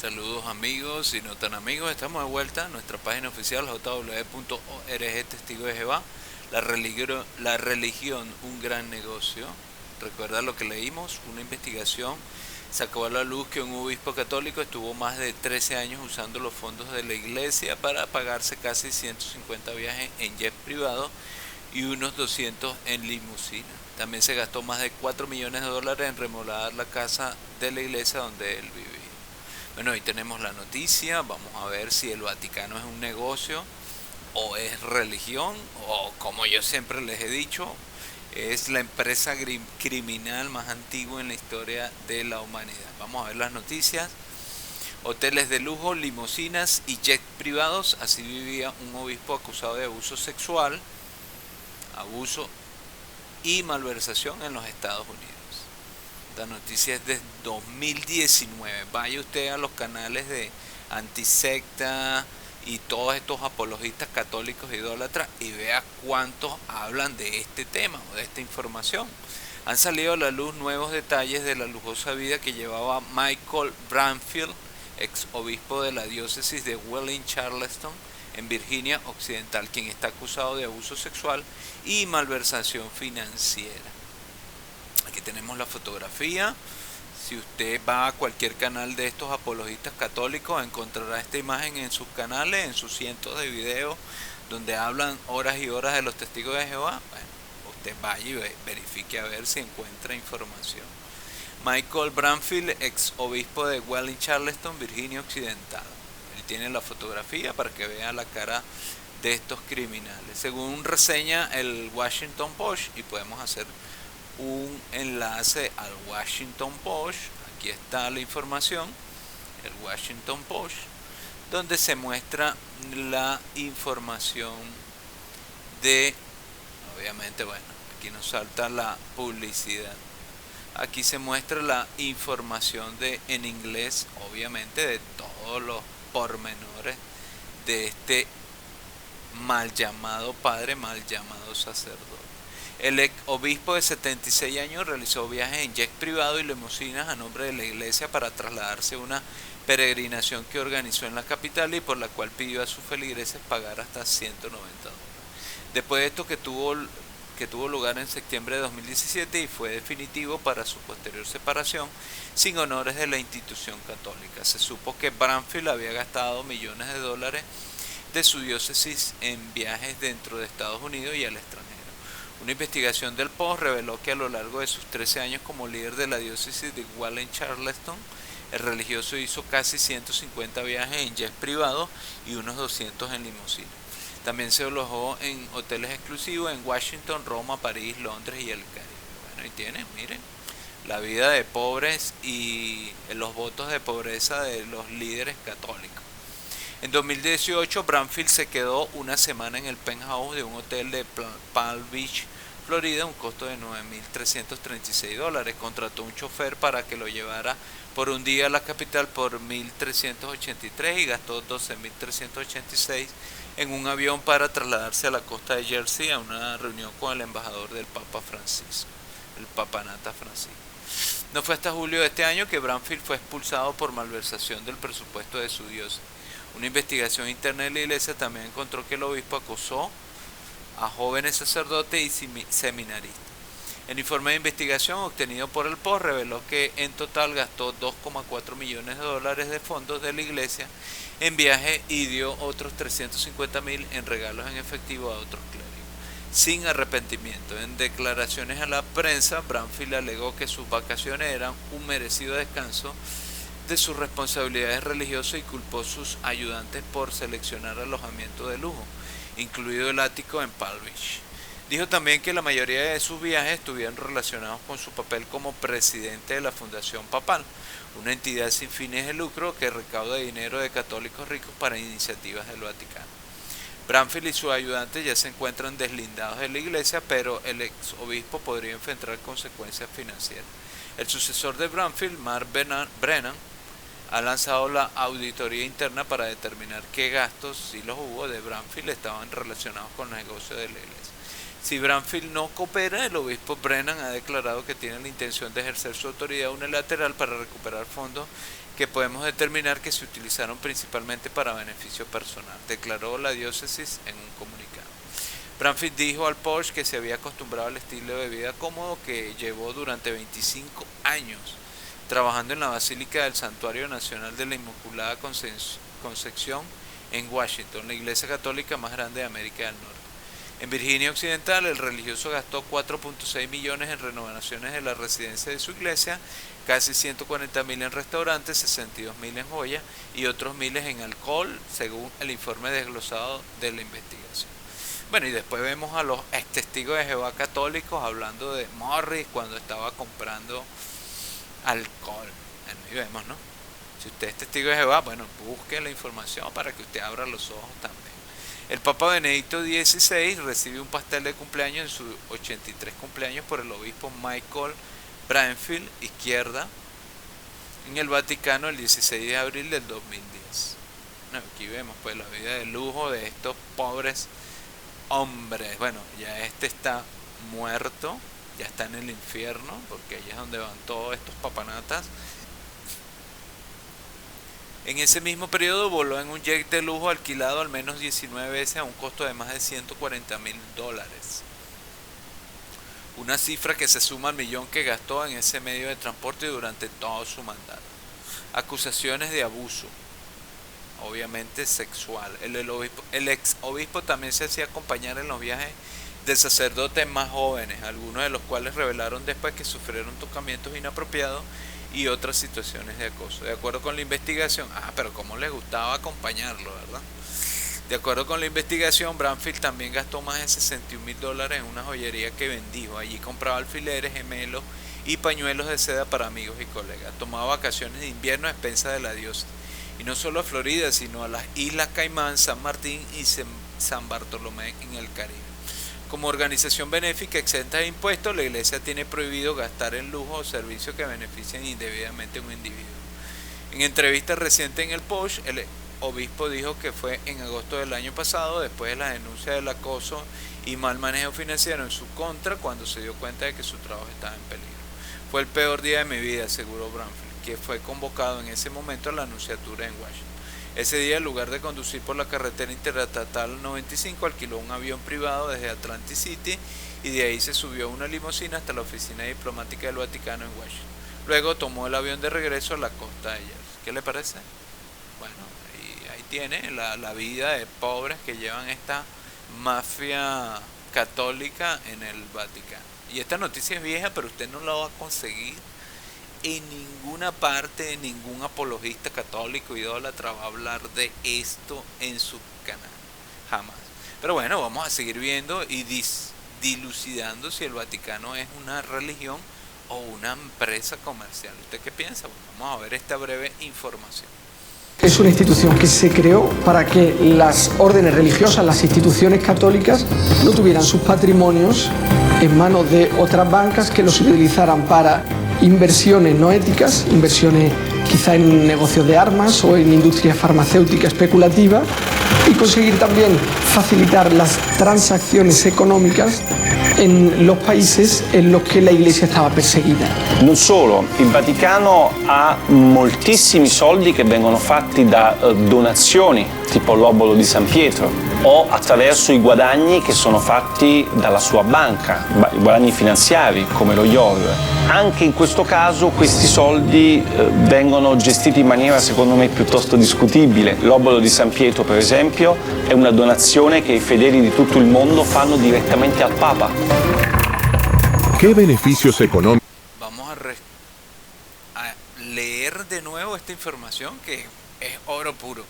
Saludos amigos y no tan amigos, estamos de vuelta en nuestra página oficial jw.org Testigo de Jehová, la religión, un gran negocio. Recuerda lo que leímos, una investigación sacó a la luz que un obispo católico estuvo más de 13 años usando los fondos de la iglesia para pagarse casi 150 viajes en jet privado y unos 200 en limusina. También se gastó más de 4 millones de dólares en remodelar la casa de la iglesia donde él vivía. Bueno, hoy tenemos la noticia, vamos a ver si el Vaticano es un negocio o es religión o, como yo siempre les he dicho, es la empresa criminal más antigua en la historia de la humanidad. Vamos a ver las noticias. Hoteles de lujo, limusinas y jets privados, así vivía un obispo acusado de abuso sexual, abuso y malversación en los Estados Unidos. La noticia es de 2019. Vaya usted a los canales de antisecta y todos estos apologistas católicos e idólatras y vea cuántos hablan de este tema o de esta información. Han salido a la luz nuevos detalles de la lujosa vida que llevaba Michael Brandfield, ex obispo de la diócesis de Welling Charleston, en Virginia Occidental, quien está acusado de abuso sexual y malversación financiera. Aquí tenemos la fotografía. Si usted va a cualquier canal de estos apologistas católicos, encontrará esta imagen en sus canales, en sus cientos de videos donde hablan horas y horas de los testigos de Jehová. Bueno, usted vaya y verifique a ver si encuentra información. Michael Brandfield, ex obispo de Welling Charleston, Virginia Occidental. Él tiene la fotografía para que vea la cara de estos criminales. Según reseña el Washington Post, y podemos hacer un enlace al Washington Post, aquí está la información, el Washington Post, donde se muestra la información de, obviamente, bueno, aquí nos salta la publicidad, aquí se muestra la información de, en inglés, obviamente, de todos los pormenores de este mal llamado padre, mal llamado sacerdote. El ex obispo de 76 años realizó viajes en jet privado y limusinas a nombre de la iglesia para trasladarse a una peregrinación que organizó en la capital y por la cual pidió a sus feligreses pagar hasta 190 dólares. Después de esto que tuvo lugar en septiembre de 2017 y fue definitivo para su posterior separación sin honores de la institución católica. Se supo que Brandfield había gastado millones de dólares de su diócesis en viajes dentro de Estados Unidos y al extranjero. Una investigación del Post reveló que a lo largo de sus 13 años como líder de la diócesis de Welling Charleston, el religioso hizo casi 150 viajes en jets privados y unos 200 en limusina. También se alojó en hoteles exclusivos en Washington, Roma, París, Londres y el Caribe. Bueno, y tienen, miren, la vida de pobres y los votos de pobreza de los líderes católicos. En 2018, Brandfield se quedó una semana en el penthouse de un hotel de Palm Beach, Florida, un costo de $9,336. Contrató un chofer para que lo llevara por un día a la capital por $1,383 y gastó $12,386 en un avión para trasladarse a la costa de Jersey a una reunión con el embajador del Papa Francisco, el Papanata Francisco. No fue hasta julio de este año que Brandfield fue expulsado por malversación del presupuesto de su diócesis. Una investigación interna de la iglesia también encontró que el obispo acosó a jóvenes sacerdotes y seminaristas. El informe de investigación obtenido por el Post reveló que en total gastó 2,4 millones de dólares de fondos de la iglesia en viajes y dio otros 350,000 en regalos en efectivo a otros clérigos, sin arrepentimiento. En declaraciones a la prensa, Brandfield alegó que sus vacaciones eran un merecido descanso de sus responsabilidades religiosas y culpó a sus ayudantes por seleccionar alojamiento de lujo, incluido el ático en Palm Beach. Dijo también que la mayoría de sus viajes estuvieron relacionados con su papel como presidente de la Fundación Papal, una entidad sin fines de lucro que recauda dinero de católicos ricos para iniciativas del Vaticano. Brandfield y sus ayudantes ya se encuentran deslindados de la iglesia, pero el ex obispo podría enfrentar consecuencias financieras. El sucesor de Brandfield, Mark Brennan, ha lanzado la auditoría interna para determinar qué gastos, si los hubo, de Brandfield estaban relacionados con los negocios de la iglesia. Si Brandfield no coopera, el obispo Brennan ha declarado que tiene la intención de ejercer su autoridad unilateral para recuperar fondos que podemos determinar que se utilizaron principalmente para beneficio personal, declaró la diócesis en un comunicado. Bradfield dijo al Post que se había acostumbrado al estilo de vida cómodo que llevó durante 25 años trabajando en la Basílica del Santuario Nacional de la Inmaculada Concepción en Washington, la iglesia católica más grande de América del Norte. En Virginia Occidental, el religioso gastó 4.6 millones en renovaciones de la residencia de su iglesia, casi 140.000 en restaurantes, 62.000 en joyas y otros miles en alcohol, según el informe desglosado de la investigación. Bueno, y después vemos a los testigos de Jehová católicos hablando de Morris cuando estaba comprando alcohol. Bueno, y vemos, ¿no? Si usted es testigo de Jehová, bueno, busque la información para que usted abra los ojos también. El Papa Benedicto XVI recibe un pastel de cumpleaños en su 83 cumpleaños por el obispo Michael Bradfield, izquierda, en el Vaticano el 16 de abril del 2010. Bueno, aquí vemos pues la vida de lujo de estos pobres hombres. Bueno, ya este está muerto, ya está en el infierno, porque allí es donde van todos estos papanatas. En ese mismo periodo voló en un jet de lujo alquilado al menos 19 veces a un costo de más de $140.000. Una cifra que se suma al millón que gastó en ese medio de transporte durante todo su mandato. Acusaciones de abuso, obviamente sexual. El ex obispo también se hacía acompañar en los viajes de sacerdotes más jóvenes, algunos de los cuales revelaron después que sufrieron tocamientos inapropiados y otras situaciones de acoso. De acuerdo con la investigación, pero cómo les gustaba acompañarlo, ¿verdad? De acuerdo con la investigación, Bradfield también gastó más de $61.000 en una joyería que bendijo. Allí compraba alfileres, gemelos y pañuelos de seda para amigos y colegas. Tomaba vacaciones de invierno a expensas de la diosa. Y no solo a Florida, sino a las Islas Caimán, San Martín y San Bartolomé en el Caribe. Como organización benéfica exenta de impuestos, la iglesia tiene prohibido gastar en lujo o servicios que beneficien indebidamente a un individuo. En entrevista reciente en el Post, el obispo dijo que fue en agosto del año pasado, después de la denuncia del acoso y mal manejo financiero en su contra, cuando se dio cuenta de que su trabajo estaba en peligro. Fue el peor día de mi vida, aseguró Bradfield, que fue convocado en ese momento a la anunciatura en Washington. Ese día, en lugar de conducir por la carretera interestatal 95, alquiló un avión privado desde Atlantic City y de ahí se subió a una limusina hasta la oficina diplomática del Vaticano en Washington. Luego tomó el avión de regreso a la costa de Jersey. ¿Qué le parece? Bueno, y ahí tiene la vida de pobres que llevan esta mafia católica en el Vaticano. Y esta noticia es vieja, pero usted no la va a conseguir en ninguna parte. Ningún apologista católico idólatra va a hablar de esto en su canal, jamás. Pero bueno, vamos a seguir viendo y dilucidando si el Vaticano es una religión o una empresa comercial. ¿Usted qué piensa? Bueno, vamos a ver esta breve información. Es una institución que se creó para que las órdenes religiosas, las instituciones católicas, no tuvieran sus patrimonios en manos de otras bancas que los utilizaran para inversiones no éticas, inversiones quizá en negocios de armas o en industria farmacéutica especulativa, y conseguir también facilitar las transacciones económicas en los países en los che la Iglesia stava perseguita. Non solo, il Vaticano ha moltissimi soldi che vengono fatti da donazioni, tipo l'obolo di San Pietro, o attraverso i guadagni che sono fatti dalla sua banca, i guadagni finanziari come lo IOR. Anche in questo caso questi soldi vengono gestiti in maniera secondo me piuttosto discutibile. L'obolo di San Pietro, per esempio, è una donazione che i fedeli di tutto il mondo fanno direttamente al Papa. ¿Qué beneficios económicos? Vamos a leer de nuevo esta información que es oro puro.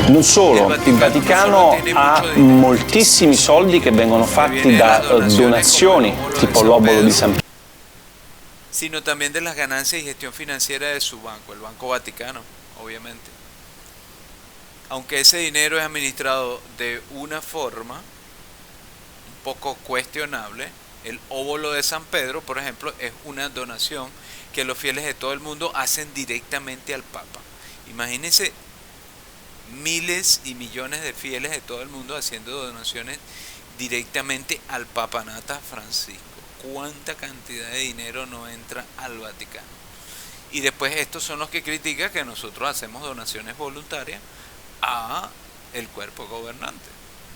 Non solo, il Vaticano ha moltissimi soldi che vengono fatti da donazioni, tipo l'obolo di San Pietro. Sino también de las ganancias y gestión financiera de su banco, el Banco Vaticano, obviamente. Aunque ese dinero es administrado de una forma un poco cuestionable, el óbolo de San Pedro, por ejemplo, es una donación que los fieles de todo el mundo hacen directamente al Papa. Imagínense miles y millones de fieles de todo el mundo haciendo donaciones directamente al Papanata Francisco. ¿Cuánta cantidad de dinero no entra al Vaticano? Y después estos son los que critican que nosotros hacemos donaciones voluntarias a el cuerpo gobernante.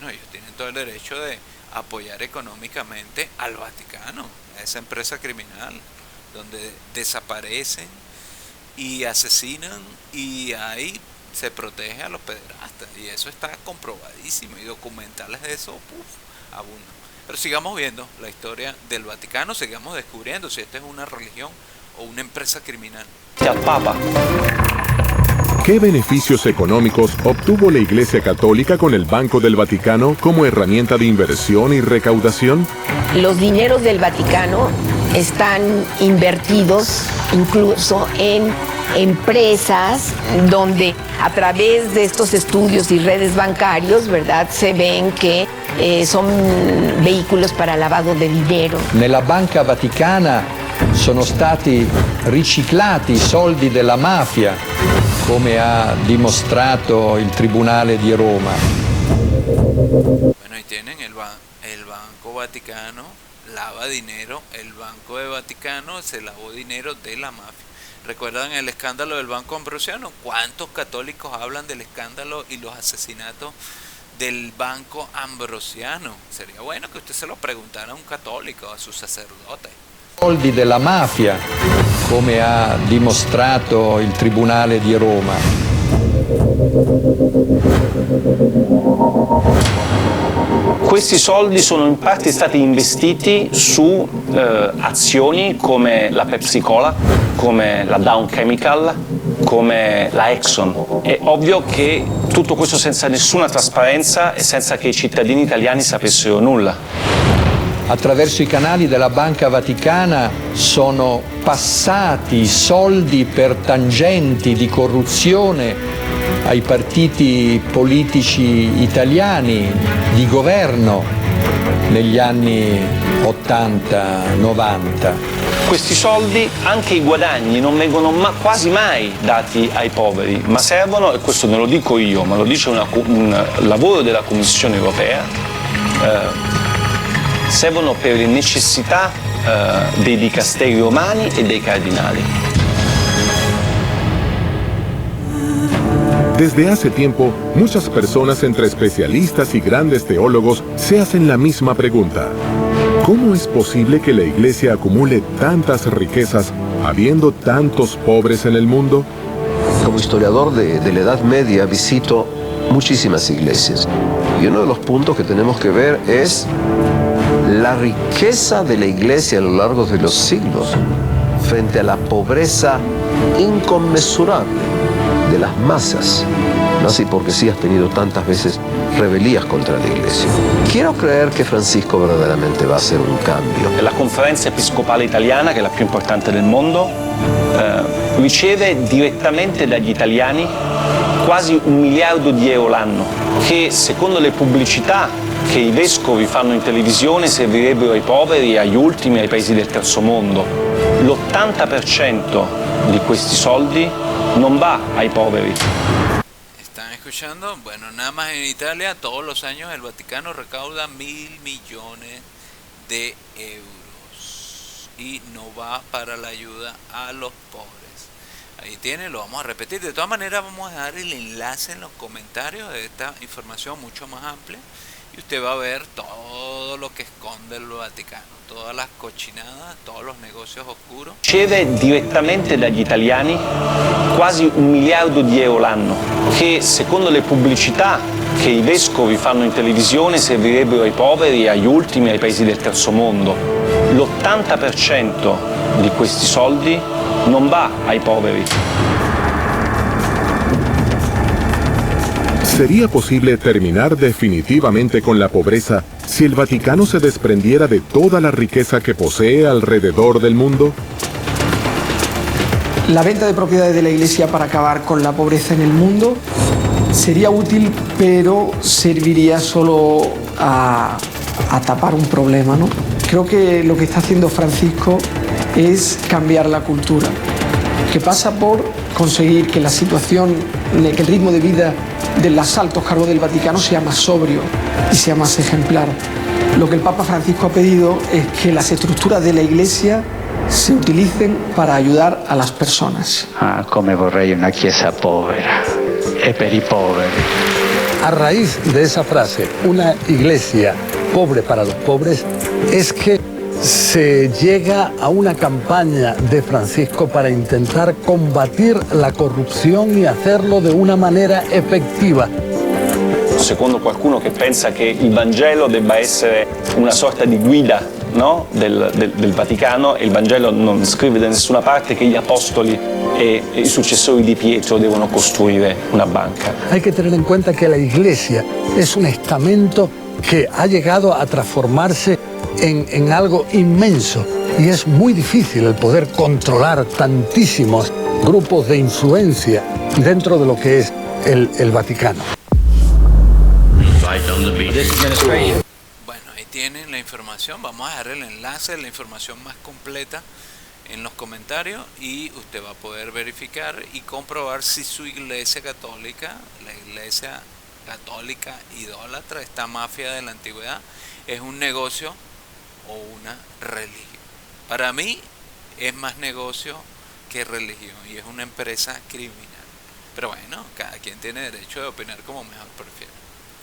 No, ellos tienen todo el derecho de apoyar económicamente al Vaticano, a esa empresa criminal, donde desaparecen y asesinan, y ahí se protege a los pederastas, y eso está comprobadísimo, y documentales de eso abundan. Pero sigamos viendo la historia del Vaticano, sigamos descubriendo si esta es una religión o una empresa criminal. Al Papa. ¿Qué beneficios económicos obtuvo la Iglesia Católica con el Banco del Vaticano como herramienta de inversión y recaudación? Los dineros del Vaticano están invertidos incluso en empresas donde a través de estos estudios y redes bancarios, ¿verdad?, se ven que son vehículos para lavado de dinero. Nella Banca Vaticana sono stati riciclati i soldi della mafia, come ha dimostrato il Tribunale di Roma. Bueno, ahí tienen el Banco Vaticano lava dinero, el Banco de Vaticano se lavó dinero de la mafia. ¿Recuerdan el escándalo del Banco Ambrosiano? ¿Cuántos católicos hablan del escándalo y los asesinatos del Banco Ambrosiano? Sería bueno que usted se lo preguntara a un católico, a su sacerdote. Soldi della mafia, come ha dimostrato il Tribunale di Roma. Questi soldi sono in parte stati investiti su azioni come la Pepsi Cola, come la Dow Chemical, come la Exxon. È ovvio che tutto questo senza nessuna trasparenza e senza che i cittadini italiani sapessero nulla. Attraverso i canali della Banca Vaticana sono passati soldi per tangenti di corruzione ai partiti politici italiani di governo negli anni 80-90. Questi soldi, anche i guadagni, non vengono quasi mai dati ai poveri, ma servono, e questo non lo dico io, ma lo dice un lavoro della Commissione europea, servono per le necessità dei dicasteri romani e dei cardinali. Desde hace tiempo, muchas personas entre especialistas y grandes teólogos se hacen la misma pregunta. ¿Cómo es posible que la Iglesia acumule tantas riquezas habiendo tantos pobres en el mundo? Como historiador de la Edad Media visito muchísimas iglesias y uno de los puntos que tenemos que ver es la riqueza de la Iglesia a lo largo de los siglos frente a la pobreza inconmensurable de las masas. No así porque sí has tenido tantas veces rebelías contra la Iglesia. Quiero creer che Francisco verdaderamente va a hacer un cambio. La Conferenza Episcopale Italiana, che è la più importante del mondo, riceve direttamente dagli italiani quasi 1 miliardo di euro l'anno, che secondo le pubblicità che i vescovi fanno in televisione servirebbero ai poveri, agli ultimi, ai paesi del terzo mondo. L'80% di questi soldi non va ai poveri. ¿Están escuchando? Bueno, nada más en Italia todos los años el Vaticano recauda 1.000 millones de euros y no va para la ayuda a los pobres. Ahí tiene, lo vamos a repetir. De todas maneras vamos a dejar el enlace en los comentarios de esta información mucho más amplia y usted va a ver todo lo que esconde el Vaticano, todas las cochinadas, todos los negocios oscuros. Riceve direttamente dagli italiani quasi 1 miliardo di euro l'anno, che secondo le pubblicità che i vescovi fanno in televisione servirebbero ai poveri, agli ultimi, ai paesi del terzo mondo. L'80% di questi soldi non va ai poveri. ¿Sería posible terminar definitivamente con la pobreza si el Vaticano se desprendiera de toda la riqueza que posee alrededor del mundo? La venta de propiedades de la Iglesia para acabar con la pobreza en el mundo sería útil, pero serviría solo a tapar un problema, ¿no? Creo que lo que está haciendo Francisco es cambiar la cultura, que pasa por conseguir que la situación, que el ritmo de vida de los altos cargos del Vaticano sea más sobrio y sea más ejemplar. Lo que el Papa Francisco ha pedido es que las estructuras de la Iglesia se utilicen para ayudar a las personas. Ah, come vorrei una chiesa povera e per i poveri. A raíz de esa frase, una iglesia pobre para los pobres, es que se llega a una campaña de Francisco para intentar combatir la corrupción y hacerlo de una manera effettiva. Secondo qualcuno che pensa che il Vangelo debba essere una sorta di guida, no? del Vaticano, e il Vangelo non scrive da nessuna parte che gli apostoli e i successori di Pietro devono costruire una banca. Hay que tener en cuenta que la iglesia es un estamento que ha llegado a transformarse en algo inmenso y es muy difícil el poder controlar tantísimos grupos de influencia dentro de lo que es el Vaticano. Bueno, ahí tienen la información. Vamos a dejar el enlace de la información más completa en los comentarios y usted va a poder verificar y comprobar si su iglesia católica, la iglesia católica idólatra, esta mafia de la antigüedad, es un negocio o una religión. Para mí es más negocio que religión y es una empresa criminal. Pero bueno, cada quien tiene derecho de opinar como mejor prefiere.